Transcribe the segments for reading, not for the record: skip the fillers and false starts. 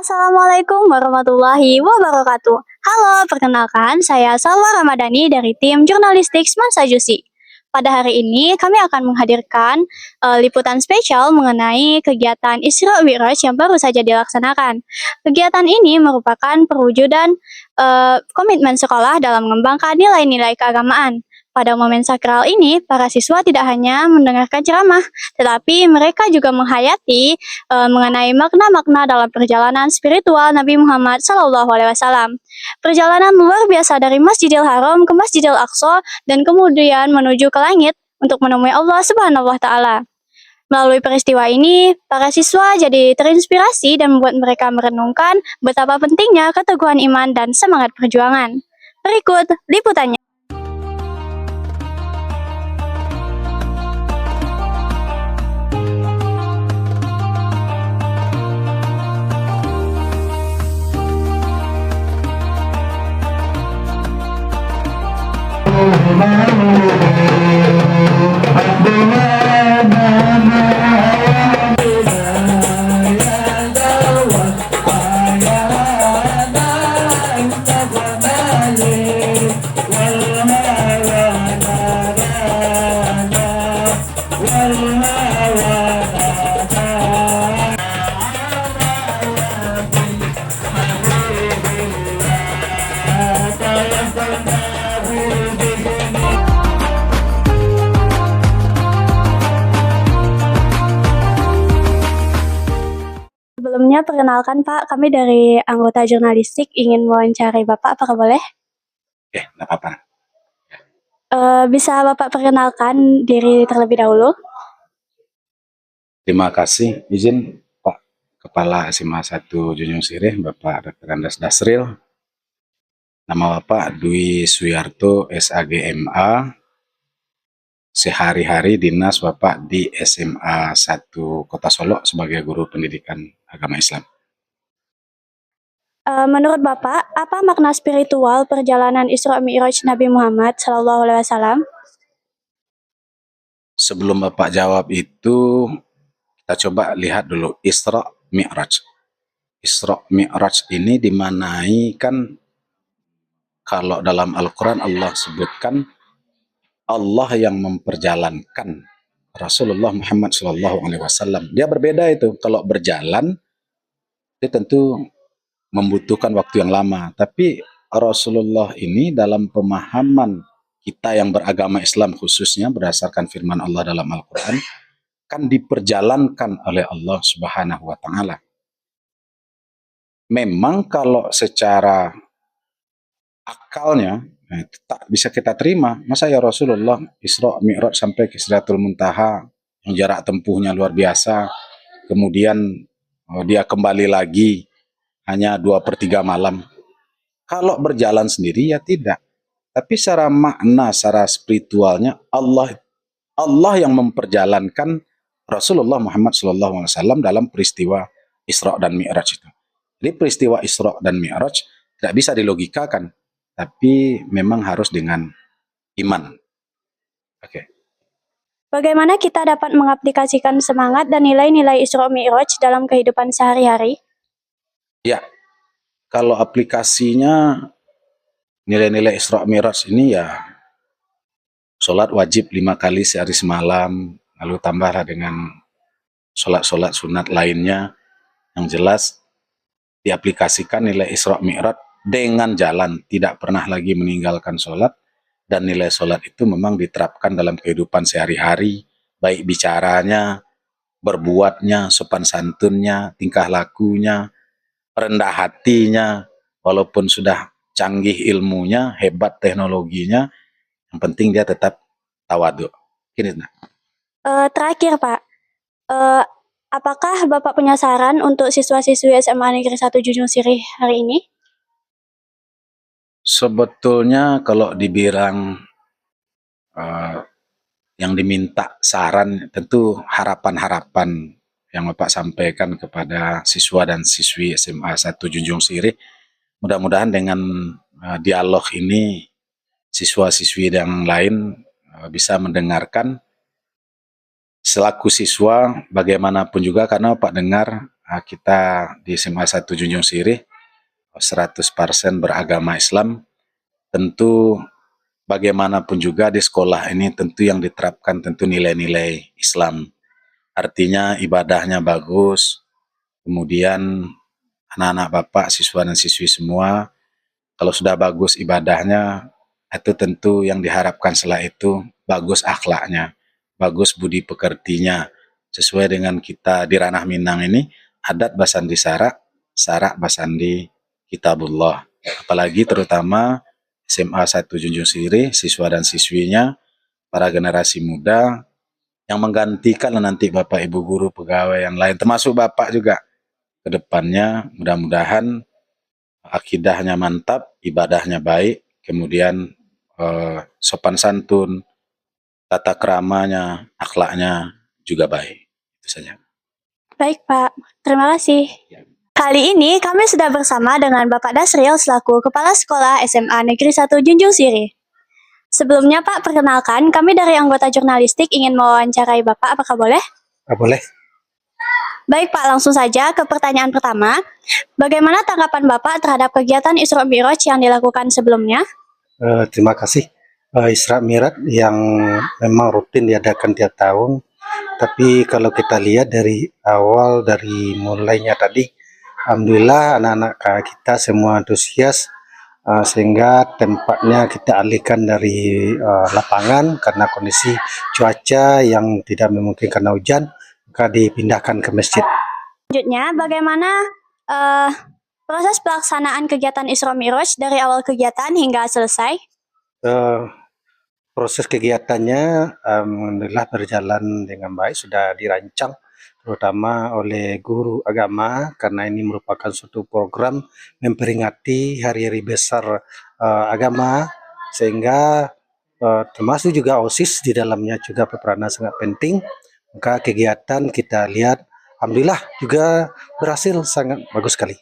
Assalamualaikum warahmatullahi wabarakatuh. Halo, perkenalkan saya Salwa Ramadhani dari tim Jurnalistik Semansa Jusi. Pada hari ini kami akan menghadirkan liputan spesial mengenai kegiatan Isra Mi'raj yang baru saja dilaksanakan. Kegiatan ini merupakan perwujudan komitmen sekolah dalam mengembangkan nilai-nilai keagamaan. Pada momen sakral ini, para siswa tidak hanya mendengarkan ceramah, tetapi mereka juga menghayati mengenai makna-makna dalam perjalanan spiritual Nabi Muhammad SAW. Perjalanan luar biasa dari Masjidil Haram ke Masjidil Aqsa dan kemudian menuju ke langit untuk menemui Allah Subhanahu wa Ta'ala. Melalui peristiwa ini, para siswa jadi terinspirasi dan membuat mereka merenungkan betapa pentingnya keteguhan iman dan semangat perjuangan. Berikut liputannya. Sebelumnya perkenalkan Pak, kami dari anggota jurnalistik ingin mewawancari Bapak, apakah boleh? Oke, nggak apa-apa. Bisa Bapak perkenalkan diri terlebih dahulu? Terima kasih. Izin Pak Kepala SMA 1 Junjung Sirih, Bapak Dr. Andas Dasril. Nama Bapak Dwi Suyarto, SAGMA. Sehari-hari dinas Bapak di SMA 1 Kota Solo sebagai guru pendidikan agama Islam. Menurut Bapak, apa makna spiritual perjalanan Isra Mi'raj Nabi Muhammad SAW? Sebelum Bapak jawab itu, kita coba lihat dulu Isra Mi'raj. Isra Mi'raj ini dimanai kan kalau dalam Al-Quran Allah sebutkan Allah yang memperjalankan Rasulullah Muhammad SAW. Dia berbeda itu. Kalau berjalan, dia tentu membutuhkan waktu yang lama. Tapi Rasulullah ini dalam pemahaman kita yang beragama Islam khususnya berdasarkan firman Allah dalam Al-Quran, kan diperjalankan oleh Allah Subhanahu wa Ta'ala. Memang kalau secara akalnya itu tak bisa kita terima. Masa ya Rasulullah Isra Mi'raj sampai ke Sidratul Muntaha yang jarak tempuhnya luar biasa, kemudian dia kembali lagi hanya 2/3 malam. Kalau berjalan sendiri ya tidak. Tapi secara makna, secara spiritualnya Allah yang memperjalankan Rasulullah Muhammad SAW dalam peristiwa Isra dan Mi'raj itu. Jadi peristiwa Isra dan Mi'raj tidak bisa dilogikakan, tapi memang harus dengan iman. Oke. Bagaimana kita dapat mengaplikasikan semangat dan nilai-nilai Isra Mi'raj dalam kehidupan sehari-hari? Ya, kalau aplikasinya nilai-nilai Isra Mi'raj ini ya sholat wajib 5 kali sehari semalam, lalu tambahlah dengan sholat-sholat sunat lainnya. Yang jelas diaplikasikan nilai Isra Mi'raj dengan jalan, tidak pernah lagi meninggalkan sholat, dan nilai sholat itu memang diterapkan dalam kehidupan sehari-hari, baik bicaranya, berbuatnya, sopan santunnya, tingkah lakunya, rendah hatinya, walaupun sudah canggih ilmunya, hebat teknologinya, yang penting dia tetap tawadhu. Gini, nah. Terakhir Pak, apakah Bapak punya saran untuk siswa-siswi SMA Negeri 1 Junjung Sirih hari ini? Sebetulnya kalau dibilang yang diminta saran, tentu harapan-harapan yang Bapak sampaikan kepada siswa dan siswi SMA 1 Junjung Sirih, mudah-mudahan dengan dialog ini siswa-siswi yang lain bisa mendengarkan. Selaku siswa, bagaimanapun juga, karena Pak dengar kita di SMA 1 Junjung Sirih 100% beragama Islam. Tentu bagaimanapun juga di sekolah ini tentu yang diterapkan tentu nilai-nilai Islam. Artinya ibadahnya bagus, kemudian anak-anak bapak, siswa dan siswi semua, kalau sudah bagus ibadahnya, itu tentu yang diharapkan setelah itu bagus akhlaknya, bagus budi pekertinya, sesuai dengan kita di ranah Minang ini, adat basandi sarak, sarak basandi kitabullah. Apalagi terutama SMA 1 Junjung Sirih, siswa dan siswinya, para generasi muda, yang menggantikan nanti Bapak Ibu guru pegawai yang lain, termasuk Bapak juga ke depannya, mudah-mudahan akidahnya mantap, ibadahnya baik, kemudian sopan santun, tata keramanya, akhlaknya juga baik. Itu saja. Baik Pak, terima kasih. Ya. Kali ini kami sudah bersama dengan Bapak Dasril selaku Kepala Sekolah SMA Negeri 1 Junjung Sirih. Sebelumnya Pak, perkenalkan kami dari anggota jurnalistik ingin mewawancarai Bapak, apakah boleh? Boleh. Baik Pak, langsung saja ke pertanyaan pertama. Bagaimana tanggapan Bapak terhadap kegiatan Isra Mi'raj yang dilakukan sebelumnya? Terima kasih. Isra Mi'raj yang memang rutin diadakan tiap tahun. Tapi kalau kita lihat dari awal, dari mulainya tadi, alhamdulillah anak-anak kita semua antusias, sehingga tempatnya kita alihkan dari lapangan karena kondisi cuaca yang tidak memungkinkan karena hujan, maka dipindahkan ke masjid. Selanjutnya, bagaimana proses pelaksanaan kegiatan Isra Mi'raj dari awal kegiatan hingga selesai? Proses kegiatannya alhamdulillah berjalan dengan baik, sudah dirancang terutama oleh guru agama karena ini merupakan suatu program memperingati hari-hari besar agama, sehingga termasuk juga OSIS di dalamnya juga berperanan sangat penting. Maka kegiatan kita lihat alhamdulillah juga berhasil sangat bagus sekali.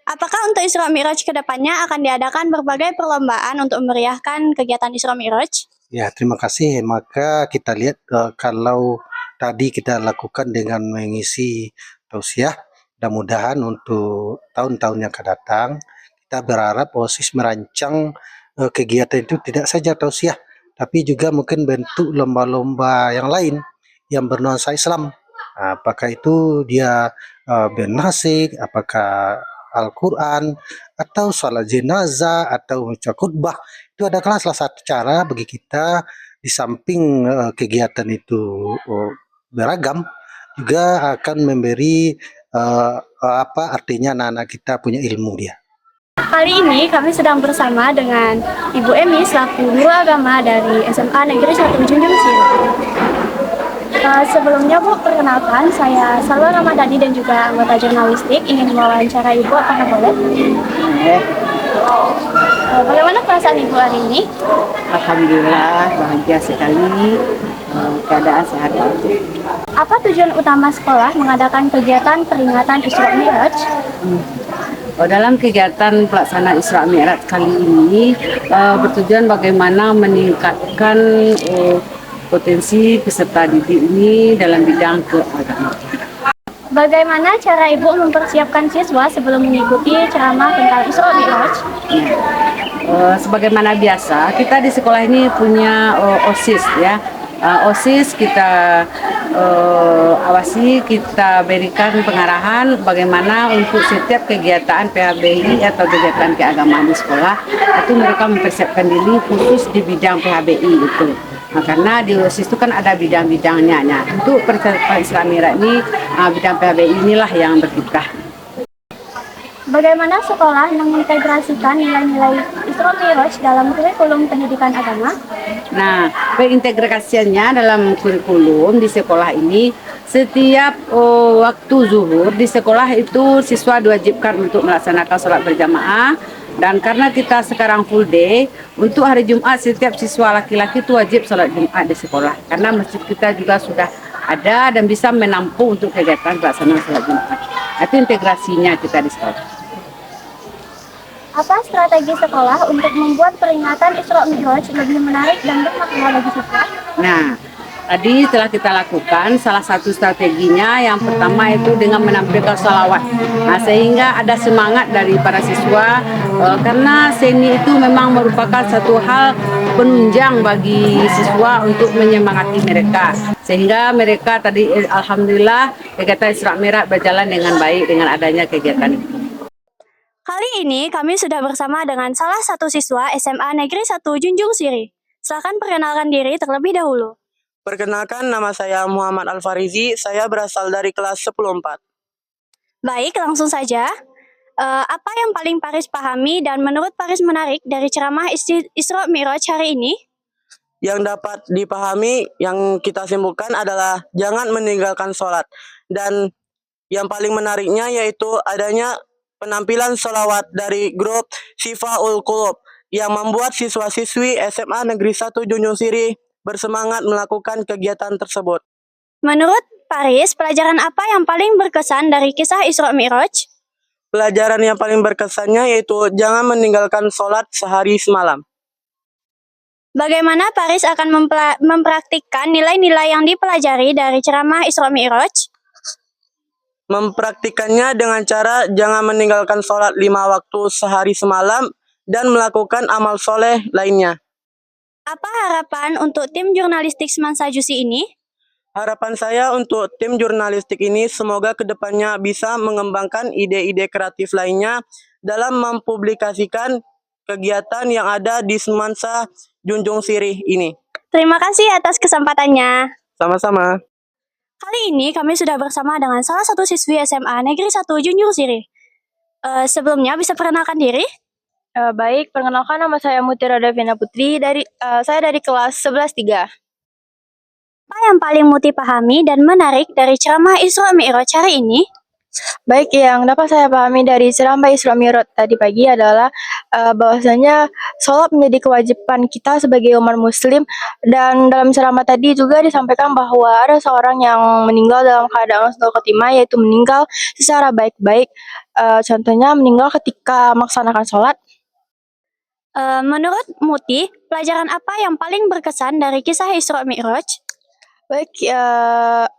Apakah untuk Isra Mi'raj ke depannya akan diadakan berbagai perlombaan untuk memeriahkan kegiatan Isra Mi'raj? Ya, terima kasih. Maka kita lihat kalau tadi kita lakukan dengan mengisi tausiah, mudah-mudahan untuk tahun-tahun yang akan datang, kita berharap OSIS merancang kegiatan itu tidak saja tausiah, tapi juga mungkin bentuk lomba-lomba yang lain yang bernuansa Islam. Apakah itu dia bernasik, apakah Al-Quran, atau sholat jenazah, atau baca khutbah. Itu adalah salah satu cara bagi kita di samping kegiatan itu beragam, juga akan memberi apa artinya anak-anak kita punya ilmu dia. Kali ini kami sedang bersama dengan Ibu Emi selaku guru agama dari SMA Negeri 1 Junjung Sirih. Sebelumnya Bu, perkenalkan saya Salwa Ramadhani dan juga anggota jurnalistik ingin mewawancarai Ibu, apakah boleh? Bagaimana perasaan Ibu hari ini? Alhamdulillah bahagia sekali, keadaan sehat. Apa tujuan utama sekolah mengadakan kegiatan peringatan Isra Mi'raj? Dalam kegiatan pelaksanaan Isra Mi'raj kali ini bertujuan bagaimana meningkatkan potensi peserta didik ini dalam bidang keagamaan. Bagaimana cara Ibu mempersiapkan siswa sebelum mengikuti ceramah tentang Isra Mi'raj? Sebagaimana biasa, kita di sekolah ini punya OSIS ya. OSIS kita awasi, kita berikan pengarahan bagaimana untuk setiap kegiatan PHBI atau kegiatan keagamaan di sekolah itu mereka mempersiapkan diri khusus di bidang PHBI itu. Karena di OSIS itu kan ada bidang-bidangnya. Nah, untuk persiapan Isra Mi'raj ini bidang PHBI inilah yang berkiprah. Bagaimana sekolah mengintegrasikan nilai-nilai Isra Mi'raj dalam kurikulum pendidikan agama? Nah, pengintegrasiannya dalam kurikulum di sekolah ini, setiap waktu zuhur di sekolah itu siswa diwajibkan untuk melaksanakan sholat berjamaah. Dan karena kita sekarang full day, untuk hari Jumat setiap siswa laki-laki itu wajib sholat Jumat di sekolah. Karena masjid kita juga sudah ada dan bisa menampung untuk kegiatan pelaksanaan sholat Jumat. Itu integrasinya kita di sekolah. Apa strategi sekolah untuk membuat peringatan Isra Mi'raj lebih menarik dan bermakna bagi siswa? Nah, Tadi telah kita lakukan salah satu strateginya yang pertama itu dengan menampilkan sholawat. Nah, sehingga ada semangat dari para siswa karena seni itu memang merupakan satu hal penunjang bagi siswa untuk menyemangati mereka. Sehingga mereka tadi alhamdulillah kegiatan Isra Mi'raj berjalan dengan baik dengan adanya kegiatan itu. Kali ini kami sudah bersama dengan salah satu siswa SMA Negeri 1 Junjung Siri. Silakan perkenalkan diri terlebih dahulu. Perkenalkan, nama saya Muhammad Al-Farizi, saya berasal dari kelas 10-4. Baik, langsung saja. Apa yang paling Paris pahami dan menurut Paris menarik dari ceramah Isra Mi'raj hari ini? Yang dapat dipahami, yang kita simpulkan adalah jangan meninggalkan sholat. Dan yang paling menariknya yaitu adanya penampilan sholawat dari grup Sifaul Qulub yang membuat siswa-siswi SMA Negeri 1 Junjung Siri bersemangat melakukan kegiatan tersebut. Menurut Paris, pelajaran apa yang paling berkesan dari kisah Isra Mi'raj? Pelajaran yang paling berkesannya yaitu jangan meninggalkan sholat sehari semalam. Bagaimana Paris akan mempraktikkan nilai-nilai yang dipelajari dari ceramah Isra Mi'raj? Mempraktikannya dengan cara jangan meninggalkan sholat 5 waktu sehari semalam dan melakukan amal soleh lainnya. Apa harapan untuk tim jurnalistik Semansa Jusi ini? Harapan saya untuk tim jurnalistik ini semoga kedepannya bisa mengembangkan ide-ide kreatif lainnya dalam mempublikasikan kegiatan yang ada di Semansa Junjung Sirih ini. Terima kasih atas kesempatannya. Sama-sama. Kali ini kami sudah bersama dengan salah satu siswi SMA Negeri 1 Junjung Sirih. Sebelumnya bisa perkenalkan diri? Baik, perkenalkan nama saya Mutiara Davina Putri, saya dari kelas 11-3. Apa yang paling Muti pahami dan menarik dari ceramah Isra Mi'raj hari ini? Baik, yang dapat saya pahami dari ceramah Isra Mi'raj tadi pagi adalah bahwasanya sholat menjadi kewajiban kita sebagai umat muslim, dan dalam ceramah tadi juga disampaikan bahwa ada seorang yang meninggal dalam keadaan husnul khotimah, yaitu meninggal secara baik-baik. Contohnya meninggal ketika melaksanakan sholat. Menurut Muti, pelajaran apa yang paling berkesan dari kisah Isra Mi'raj? Baik,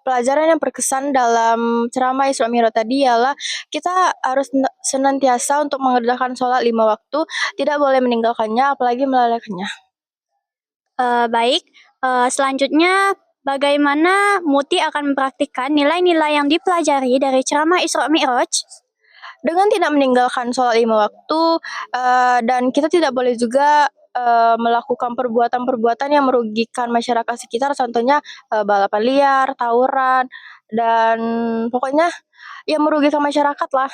pelajaran yang berkesan dalam ceramah Isra Mi'raj tadi ialah kita harus senantiasa untuk mengerjakan sholat 5 waktu, tidak boleh meninggalkannya, apalagi melalaikannya. Baik, selanjutnya bagaimana Muti akan mempraktikkan nilai-nilai yang dipelajari dari ceramah Isra Mi'raj? Dengan tidak meninggalkan sholat 5 waktu, dan kita tidak boleh juga melakukan perbuatan-perbuatan yang merugikan masyarakat sekitar, contohnya balapan liar, tawuran, dan pokoknya yang merugikan masyarakat lah.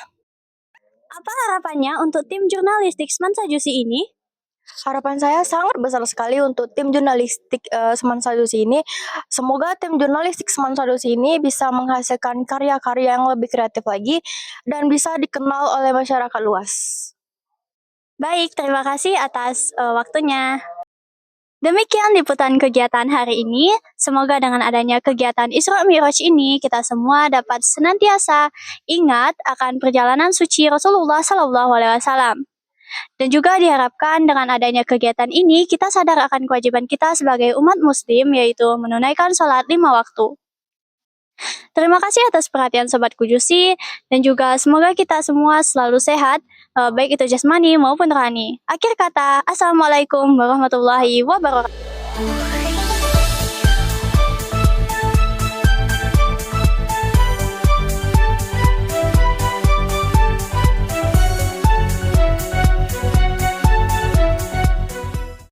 Apa harapannya untuk tim jurnalistik Semansa Jusi ini? Harapan saya sangat besar sekali untuk tim jurnalistik Semansa Jusi ini. Semoga tim jurnalistik Semansa Jusi ini bisa menghasilkan karya-karya yang lebih kreatif lagi dan bisa dikenal oleh masyarakat luas. Baik, terima kasih atas waktunya. Demikian liputan kegiatan hari ini. Semoga dengan adanya kegiatan Isra Mi'raj ini, kita semua dapat senantiasa ingat akan perjalanan suci Rasulullah SAW. Dan juga diharapkan dengan adanya kegiatan ini, kita sadar akan kewajiban kita sebagai umat muslim, yaitu menunaikan sholat 5 waktu. Terima kasih atas perhatian Sobat Kujusi, dan juga semoga kita semua selalu sehat, baik itu jasmani maupun rohani. Akhir kata, Assalamualaikum warahmatullahi wabarakatuh.